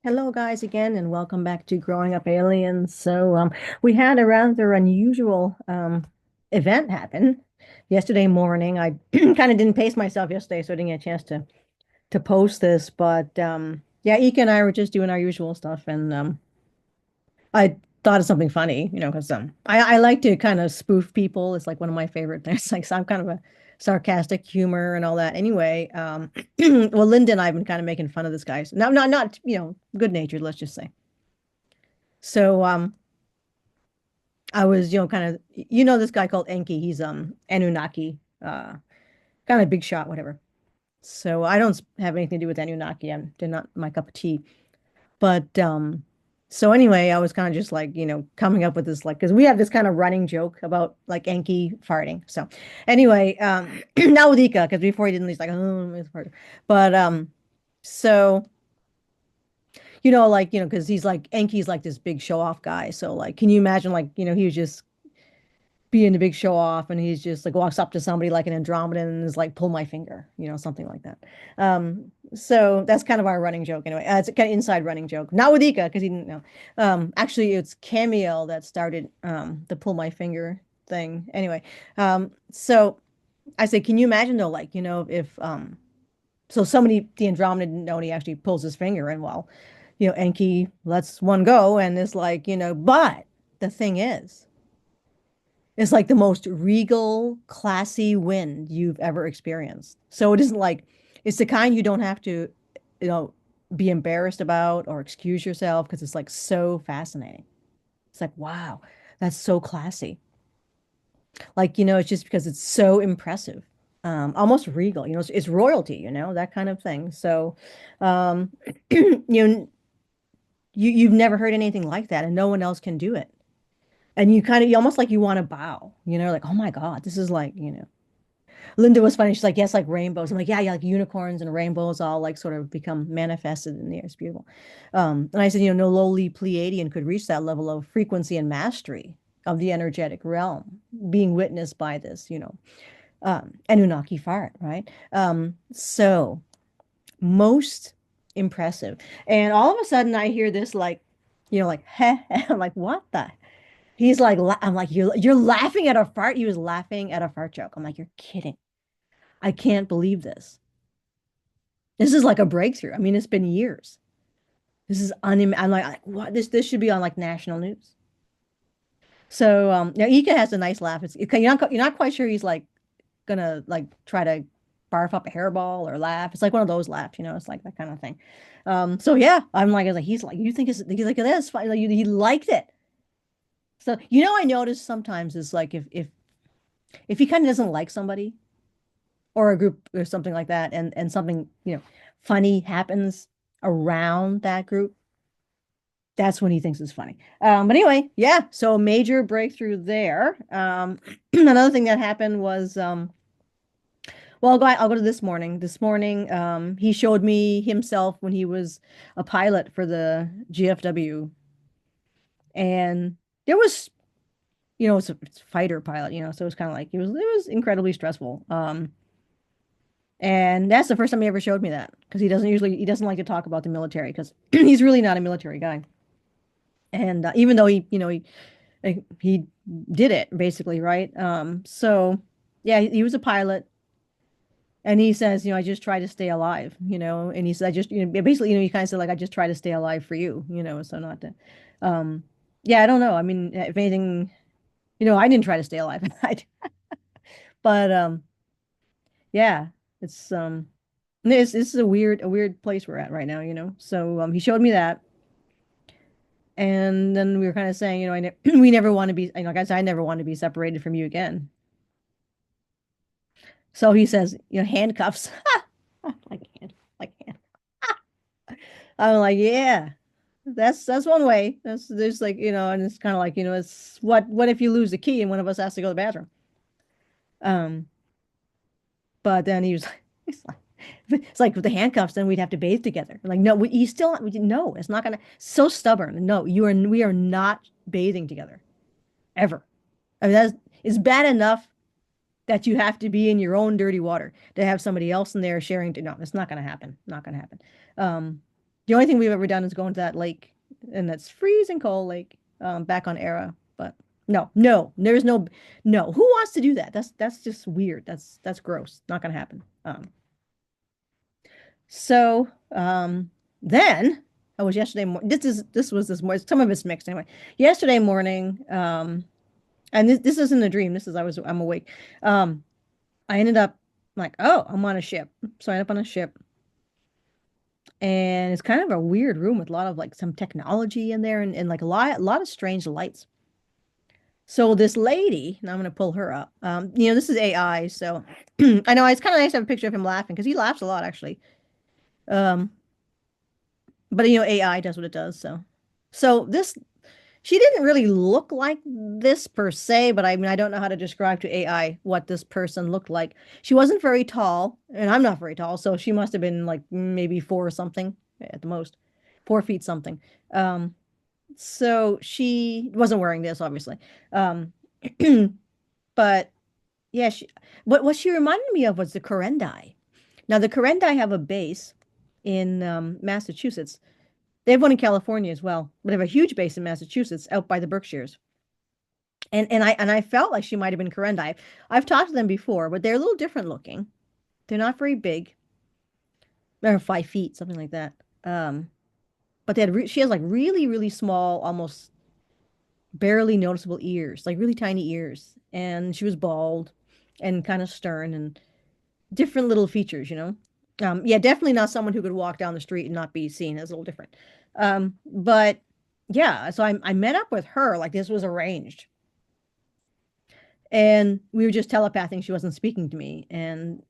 Hello, guys, again, and welcome back to Growing Up Aliens. We had a rather unusual event happen yesterday morning. I kind of didn't pace myself yesterday, so I didn't get a chance to post this. But yeah, Eeka and I were just doing our usual stuff, and I thought of something funny, because I like to kind of spoof people. It's like one of my favorite things. Like, so I'm kind of a sarcastic humor and all that. Anyway, well, Linda and I have been kind of making fun of this guy. No, not good natured, let's just say. So I was, kind of this guy called Enki. He's Anunnaki, kind of big shot, whatever. So I don't have anything to do with Anunnaki. They're not my cup of tea. But so anyway, I was kind of just like, coming up with this like because we have this kind of running joke about like Enki farting. So anyway, now with Ika, because before he didn't, he's like, oh, it's farting. But so because he's like Enki's like this big show off guy. So like, can you imagine like, he was just being a big show off and he's just like walks up to somebody like an Andromedan and is like, pull my finger, something like that. So that's kind of our running joke anyway. It's a kind of inside running joke. Not with Ika because he didn't know. Actually it's Camiel that started the pull my finger thing. Anyway, so I say, can you imagine though, like, if so somebody the Andromeda didn't know and he actually pulls his finger and well, Enki lets one go and is like, but the thing is it's like the most regal, classy wind you've ever experienced. So it isn't like it's the kind you don't have to, you know, be embarrassed about or excuse yourself because it's like so fascinating. It's like, wow, that's so classy. Like, it's just because it's so impressive. Almost regal, it's royalty, that kind of thing. So, um, know, you've never heard anything like that, and no one else can do it. And you almost like you want to bow, like, oh my God, this is like, Linda was funny. She's like, yes, like rainbows. I'm like, yeah, like unicorns and rainbows all like sort of become manifested in the air. It's beautiful. And I said, no lowly Pleiadian could reach that level of frequency and mastery of the energetic realm being witnessed by this, Anunnaki fart, right? So most impressive. And all of a sudden I hear this like, like, heh, I'm like, what the He's like, I'm like, you're laughing at a fart. He was laughing at a fart joke. I'm like, you're kidding. I can't believe this. This is like a breakthrough. I mean, it's been years. This is I'm like, what? This should be on like national news. So now Ika has a nice laugh. You're not quite sure he's like gonna like try to barf up a hairball or laugh. It's like one of those laughs, It's like that kind of thing. So yeah, I was like, he's like, you think he's like that's fine. Like, he liked it. So I notice sometimes is like if he kind of doesn't like somebody or a group or something like that, and something, funny happens around that group, that's when he thinks it's funny. But anyway, yeah, so a major breakthrough there. Another thing that happened was well, I'll go to this morning. This morning, he showed me himself when he was a pilot for the GFW, and there was, it's a fighter pilot, so it was kind of like it was incredibly stressful. And that's the first time he ever showed me that because he doesn't like to talk about the military because he's really not a military guy. And even though he did it basically, right? So yeah, he was a pilot, and he says, I just try to stay alive, and he said, I just, basically, he kind of said like, I just try to stay alive for you, so not to, um, yeah, I don't know. I mean, if anything, I didn't try to stay alive, but yeah, it's this is a weird place we're at right now, So he showed me that, and then we were kind of saying, we never want to be, guys, I never want to be separated from you again. So he says, handcuffs, like hand. I'm like, yeah, that's one way. There's like, and it's kind of like, it's what if you lose the key and one of us has to go to the bathroom? Um, but then he was like, he's like, it's like with the handcuffs, then we'd have to bathe together. I'm like, no, you still, no, it's not gonna. So stubborn. No, we are not bathing together ever. I mean, it's bad enough that you have to be in your own dirty water to have somebody else in there sharing. No, it's not gonna happen. Not gonna happen. Um, The only thing we've ever done is go into that lake, and that's freezing cold lake, back on Era. But no, there's no. Who wants to do that? That's just weird. That's gross. Not gonna happen. So then I was yesterday morning. This was this morning. Some of it's mixed anyway. Yesterday morning, and this isn't a dream. This is I'm awake. I ended up like, oh, I'm on a ship. So I ended up on a ship, and it's kind of a weird room with a lot of like some technology in there, and like a lot of strange lights. So this lady, now I'm going to pull her up. This is AI, so I know it's kind of nice to have a picture of him laughing because he laughs a lot actually. Um, but AI does what it does. So this she didn't really look like this per se, but I mean I don't know how to describe to AI what this person looked like. She wasn't very tall, and I'm not very tall, so she must have been like maybe four or something at the most, 4 feet something. Um, so she wasn't wearing this, obviously. Um, but yeah, what she reminded me of was the Korendii. Now the Korendii have a base in Massachusetts. They have one in California as well, but they have a huge base in Massachusetts out by the Berkshires. And I felt like she might have been Korendii. I've talked to them before, but they're a little different looking. They're not very big. They're 5 feet, something like that. But she has like really, really small, almost barely noticeable ears, like really tiny ears. And she was bald and kind of stern and different little features. Yeah, definitely not someone who could walk down the street and not be seen as a little different. But yeah, so I met up with her like this was arranged. And we were just telepathing. She wasn't speaking to me. And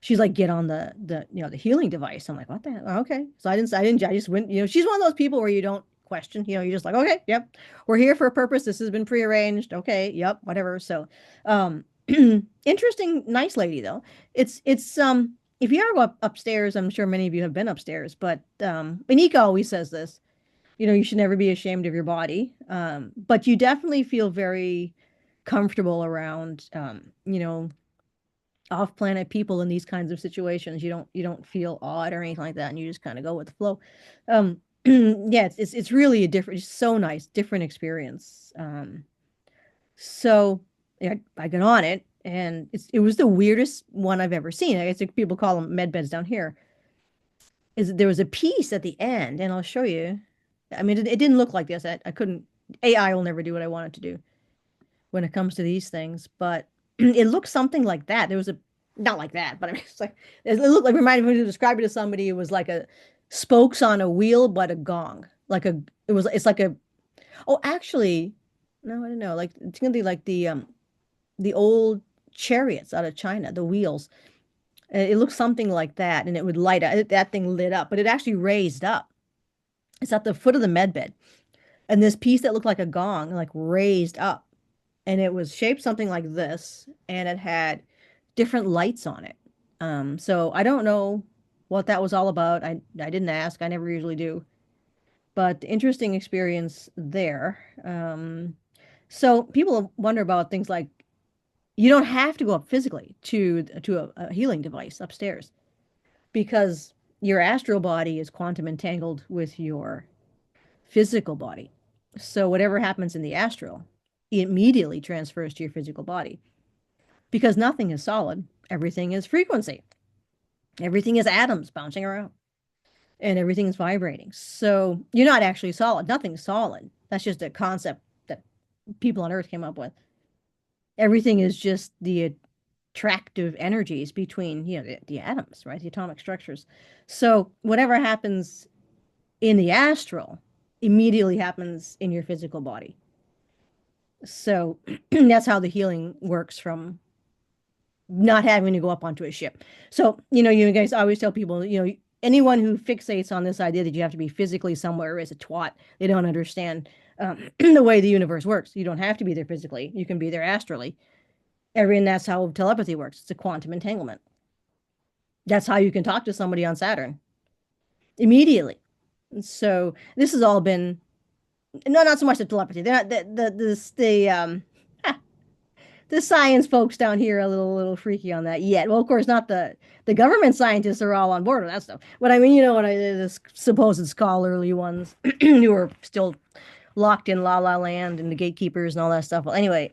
she's like, get on the healing device. I'm like, what the hell? Okay. So I just went, she's one of those people where you don't question, you're just like, okay, yep, we're here for a purpose. This has been prearranged. Okay. Yep. Whatever. So, interesting, nice lady though. It's if you ever go upstairs, I'm sure many of you have been upstairs, but, and Eeka always says this, you should never be ashamed of your body. But you definitely feel very comfortable around, off-planet people in these kinds of situations. You don't feel odd or anything like that, and you just kind of go with the flow. Yeah, it's really a different, it's so nice, different experience. So yeah, I got on it, and it was the weirdest one I've ever seen. I guess people call them med beds down here. Is there was a piece at the end, and I'll show you. I mean, it didn't look like this. I couldn't. AI will never do what I want it to do when it comes to these things, but it looked something like that. There was a not like that, but I mean, it's like it looked like reminded me to describe it to somebody. It was like a spokes on a wheel, but a gong. It's like a oh, actually, no, I don't know. Like it's gonna be like the old chariots out of China, the wheels. It looks something like that, and it would light up. That thing lit up, but it actually raised up. It's at the foot of the med bed, and this piece that looked like a gong, like raised up, and it was shaped something like this, and it had different lights on it. So I don't know what that was all about. I didn't ask. I never usually do, but interesting experience there. So people wonder about things like you don't have to go up physically to a healing device upstairs because your astral body is quantum entangled with your physical body. So whatever happens in the astral immediately transfers to your physical body because nothing is solid. Everything is frequency. Everything is atoms bouncing around and everything is vibrating. So you're not actually solid. Nothing's solid. That's just a concept that people on Earth came up with. Everything is just the attractive energies between, the atoms, right? The atomic structures. So whatever happens in the astral immediately happens in your physical body. So that's how the healing works from not having to go up onto a ship. So, you guys always tell people, anyone who fixates on this idea that you have to be physically somewhere is a twat. They don't understand the way the universe works. You don't have to be there physically. You can be there astrally. And that's how telepathy works. It's a quantum entanglement. That's how you can talk to somebody on Saturn immediately. So this has all been no, not so much the telepathy. They're not the the science folks down here are a little freaky on that yet. Well, of course, not the government scientists are all on board with that stuff. But I mean, what the supposed scholarly ones who are still locked in La La Land and the gatekeepers and all that stuff. Well, anyway,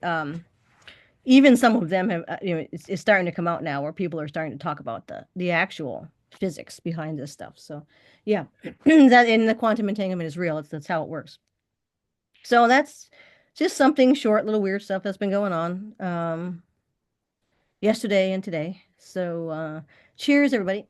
even some of them have, it's starting to come out now where people are starting to talk about the actual physics behind this stuff. So, yeah, that in the quantum entanglement is real. That's how it works. So that's just something short, little weird stuff that's been going on yesterday and today. So, cheers, everybody.